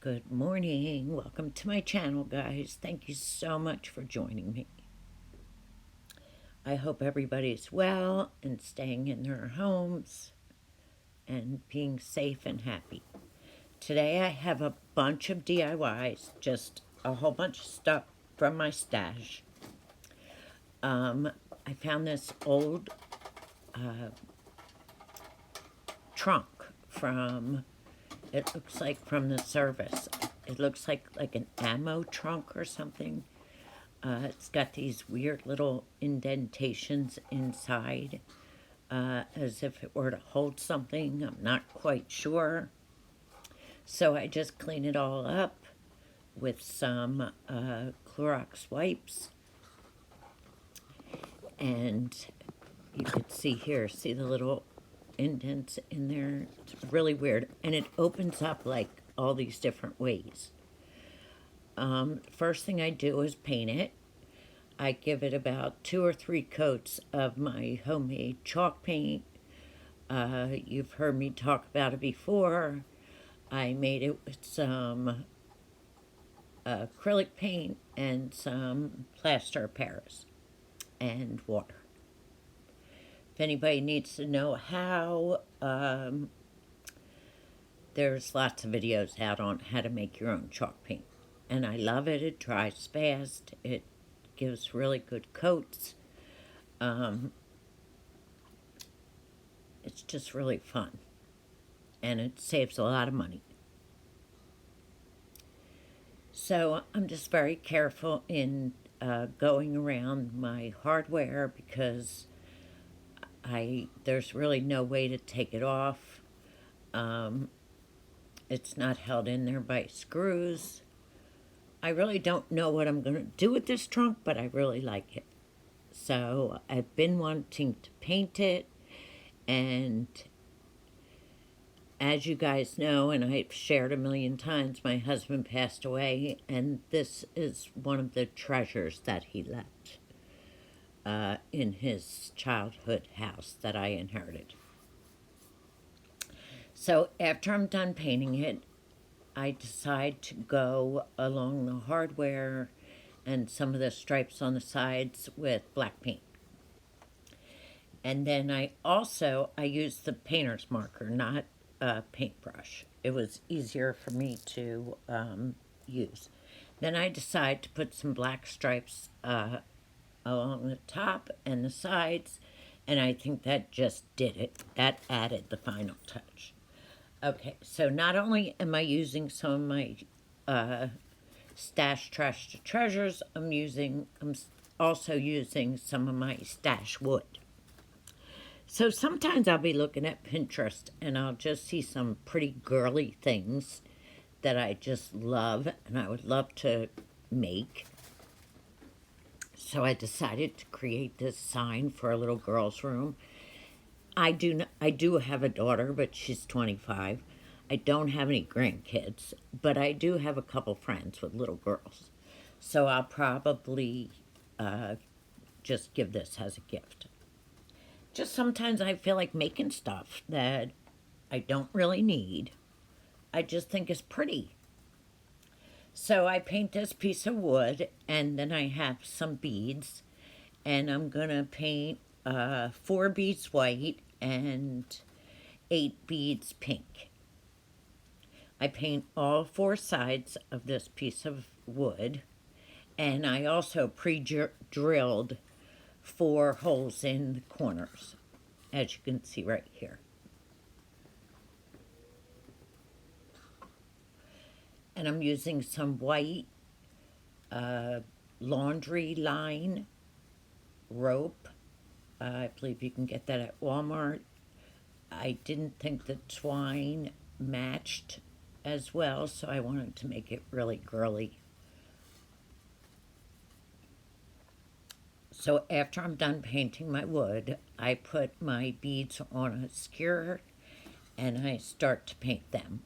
Good morning. Welcome to my channel, guys. Thank you so much for joining me. I hope everybody's well and staying in their homes and being safe and happy. Today I have a bunch of DIYs, just a whole bunch of stuff from my stash. I found this old trunk from, it looks like from the service. It looks like an ammo trunk or something. It's got these weird little indentations inside, as if it were to hold something. I'm not quite sure. So I just clean it all up with some Clorox wipes. And you can see here, see the little indents in there? It's really weird. And it opens up like all these different ways. First thing I do is paint it. I give it about 2 or 3 coats of my homemade chalk paint. You've heard me talk about it before. I made it with some acrylic paint and some plaster of Paris and water. If anybody needs to know how, there's lots of videos out on how to make your own chalk paint. And I love it. It dries fast. It gives really good coats. It's just really fun. And it saves a lot of money. So I'm just very careful in going around my hardware because there's really no way to take it off. It's not held in there by screws. I really don't know what I'm going to do with this trunk, but I really like it. So I've been wanting to paint it, and as you guys know, and I've shared a million times, my husband passed away, and this is one of the treasures that he left in his childhood house that I inherited. So after I'm done painting it, I decide to go along the hardware and some of the stripes on the sides with black paint. And then I use the painter's marker, not a paintbrush. It was easier for me to use. Then I decide to put some black stripes along the top and the sides, and I think that just did it. That added the final touch. Okay, so not only am I using some of my stash trash to treasures, I'm also using some of my stash wood. So sometimes I'll be looking at Pinterest and I'll just see some pretty girly things that I just love and I would love to make. So I decided to create this sign for a little girl's room. I do have a daughter, but she's 25. I don't have any grandkids, but I do have a couple friends with little girls. So I'll probably just give this as a gift. Just sometimes I feel like making stuff that I don't really need. I just think it's pretty. So I paint this piece of wood, and then I have some beads, and I'm gonna paint 4 beads white and 8 beads pink. I paint all 4 sides of this piece of wood, and I also pre-drilled 4 holes in the corners, as you can see right here. And I'm using some white laundry line rope. I believe you can get that at Walmart. I didn't think the twine matched as well, so I wanted to make it really girly. So after I'm done painting my wood, I put my beads on a skewer and I start to paint them.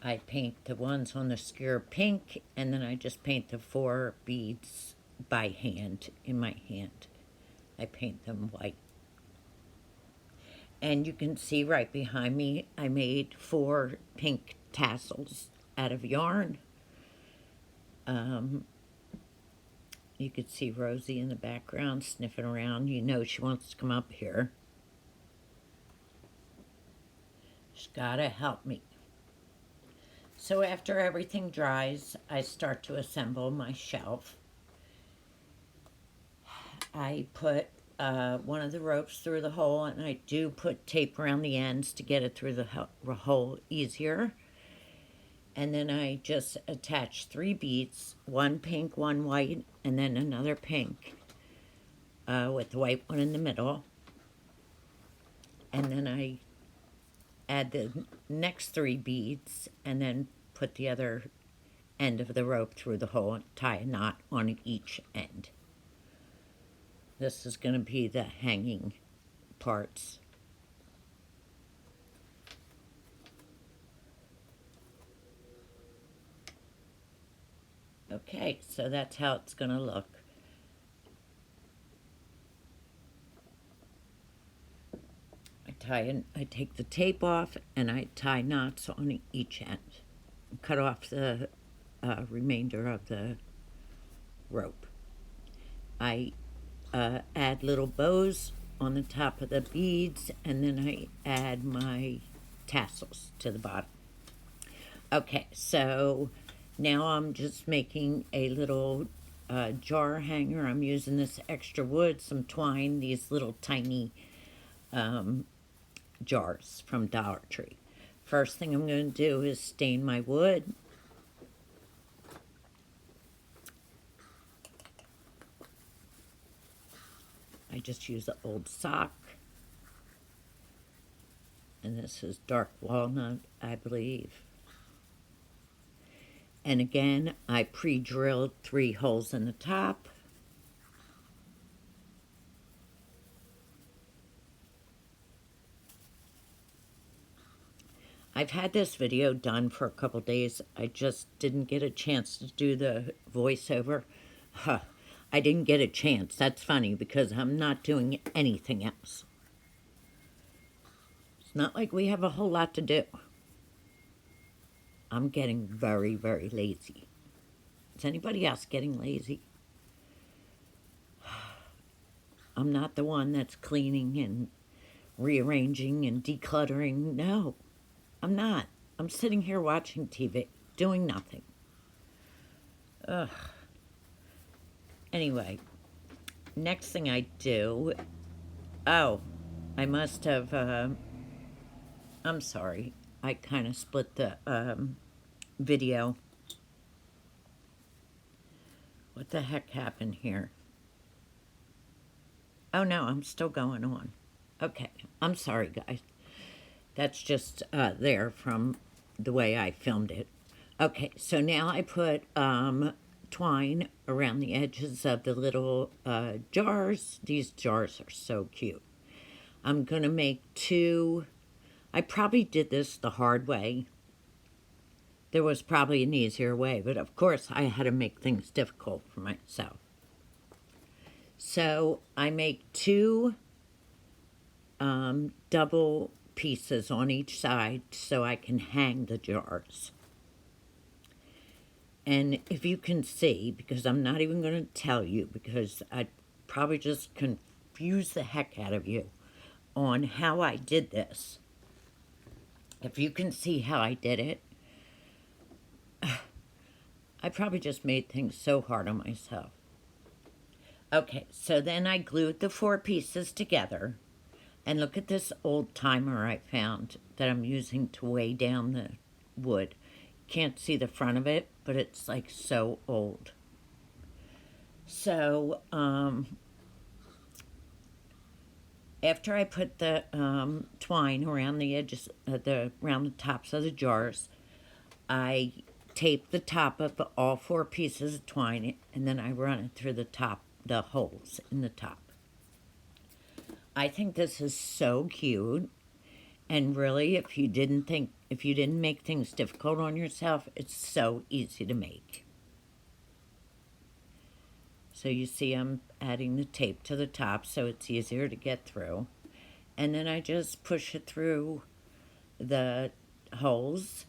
I paint the ones on the skewer pink, and then I just paint the 4 beads by hand, in my hand. I paint them white. And you can see right behind me, I made 4 pink tassels out of yarn. You could see Rosie in the background sniffing around. You know she wants to come up here. She's gotta help me. So after everything dries, I start to assemble my shelf. I put one of the ropes through the hole, and I do put tape around the ends to get it through the hole easier. And then I just attach 3 beads, 1 pink, 1 white, and then another pink with the white one in the middle. And then I add the next 3 beads and then put the other end of the rope through the hole and tie a knot on each end. This is going to be the hanging parts. Okay, so that's how it's going to look. I take the tape off and I tie knots on each end. Cut off the remainder of the rope. I add little bows on the top of the beads, and then I add my tassels to the bottom. Okay, so now I'm just making a little jar hanger. I'm using this extra wood, some twine, these little tiny jars from Dollar Tree. First thing I'm going to do is stain my wood. I just use an old sock. And this is dark walnut, I believe. And again, I pre-drilled 3 holes in the top. I've had this video done for a couple days. I just didn't get a chance to do the voiceover. I didn't get a chance. That's funny because I'm not doing anything else. It's not like we have a whole lot to do. I'm getting very, very lazy. Is anybody else getting lazy? I'm not the one that's cleaning and rearranging and decluttering. No, I'm not. I'm sitting here watching TV, doing nothing. Ugh. Anyway, next thing I do... Oh, I must have... I'm sorry. I kind of split the video. What the heck happened here? Oh no, I'm still going on. Okay, I'm sorry guys. That's just there from the way I filmed it. Okay, so now I put twine around the edges of the little jars. These jars are so cute. I'm going to make 2... I probably did this the hard way. There was probably an easier way, but of course I had to make things difficult for myself. So I make 2 double pieces on each side so I can hang the jars. And if you can see, because I'm not even going to tell you, because I'd probably just confuse the heck out of you on how I did this. If you can see how I did it, I probably just made things so hard on myself. Okay, so then I glued the 4 pieces together. And look at this old timer I found that I'm using to weigh down the wood. Can't see the front of it, but it's like so old. So, after I put the twine around the edges, around the tops of the jars, I tape the top of all 4 pieces of twine, and then I run it through the holes in the top. I think this is so cute, and really, if you didn't make things difficult on yourself, it's so easy to make. So you see I'm adding the tape to the top so it's easier to get through. And then I just push it through the holes.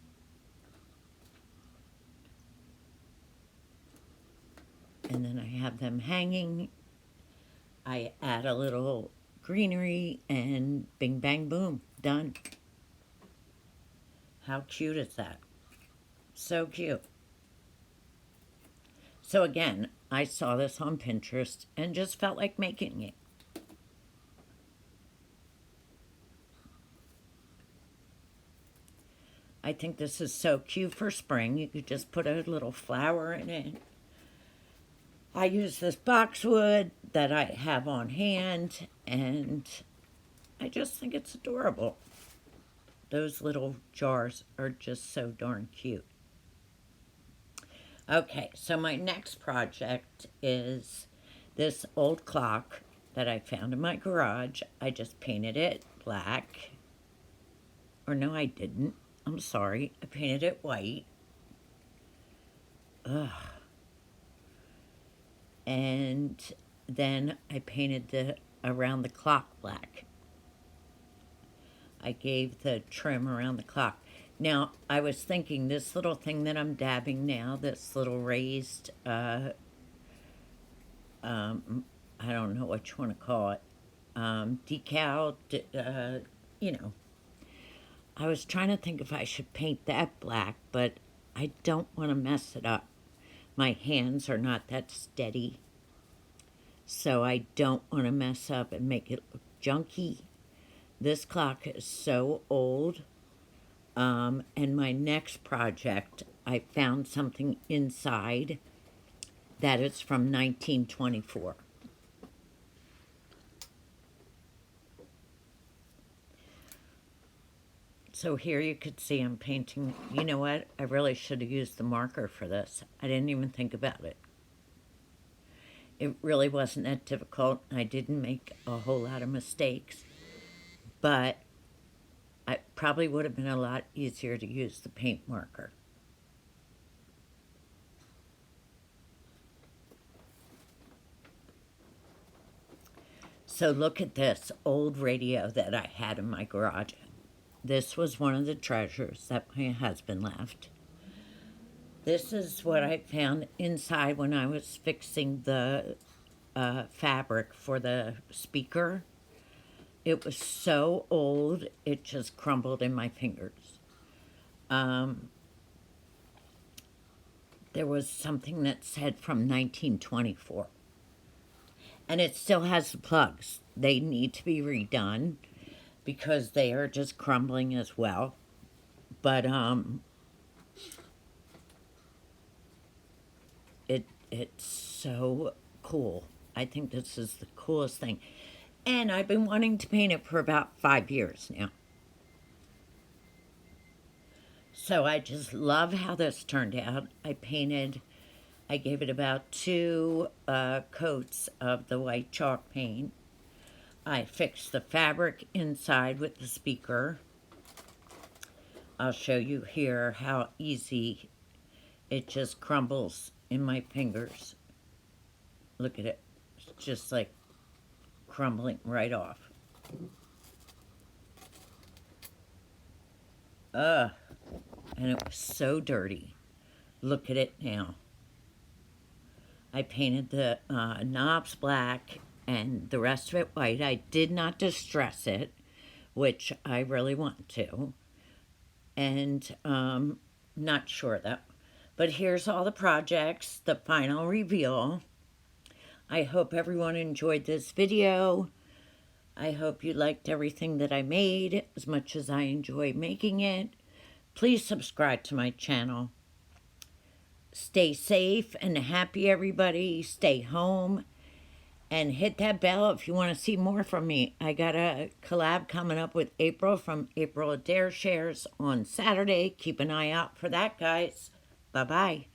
And then I have them hanging. I add a little greenery and bing, bang, boom, done. How cute is that? So cute. So again, I saw this on Pinterest and just felt like making it. I think this is so cute for spring. You could just put a little flower in it. I use this boxwood that I have on hand, and I just think it's adorable. Those little jars are just so darn cute. Okay, so my next project is this old clock that I found in my garage. I just painted it black. Or no, I didn't. I'm sorry. I painted it white. Ugh. And then I painted the around the clock black. I gave the trim around the clock. Now, I was thinking this little thing that I'm dabbing now, this little raised, I don't know what you want to call it, decal, you know. I was trying to think if I should paint that black, but I don't want to mess it up. My hands are not that steady, so I don't want to mess up and make it look junky. This clock is so old. And my next project, I found something inside that is from 1924. So here you could see I'm painting. You know what? I really should have used the marker for this. I didn't even think about it. It really wasn't that difficult. I didn't make a whole lot of mistakes, but it probably would have been a lot easier to use the paint marker. So look at this old radio that I had in my garage. This was one of the treasures that my husband left. This is what I found inside when I was fixing the fabric for the speaker. It was so old, it just crumbled in my fingers. There was something that said from 1924. And it still has the plugs. They need to be redone because they are just crumbling as well. But it's so cool. I think this is the coolest thing. And I've been wanting to paint it for about 5 years now. So I just love how this turned out. I gave it about 2 coats of the white chalk paint. I fixed the fabric inside with the speaker. I'll show you here how easy it just crumbles in my fingers. Look at it. It's just like crumbling right off. And it was so dirty. Look at it now. I painted the knobs black and the rest of it white. I did not distress it, which I really want to. And not sure though. But here's all the projects, the final reveal. I hope everyone enjoyed this video. I hope you liked everything that I made as much as I enjoy making it. Please subscribe to my channel. Stay safe and happy, everybody. Stay home. And hit that bell if you want to see more from me. I got a collab coming up with April from April Adair Shares on Saturday. Keep an eye out for that, guys. Bye-bye.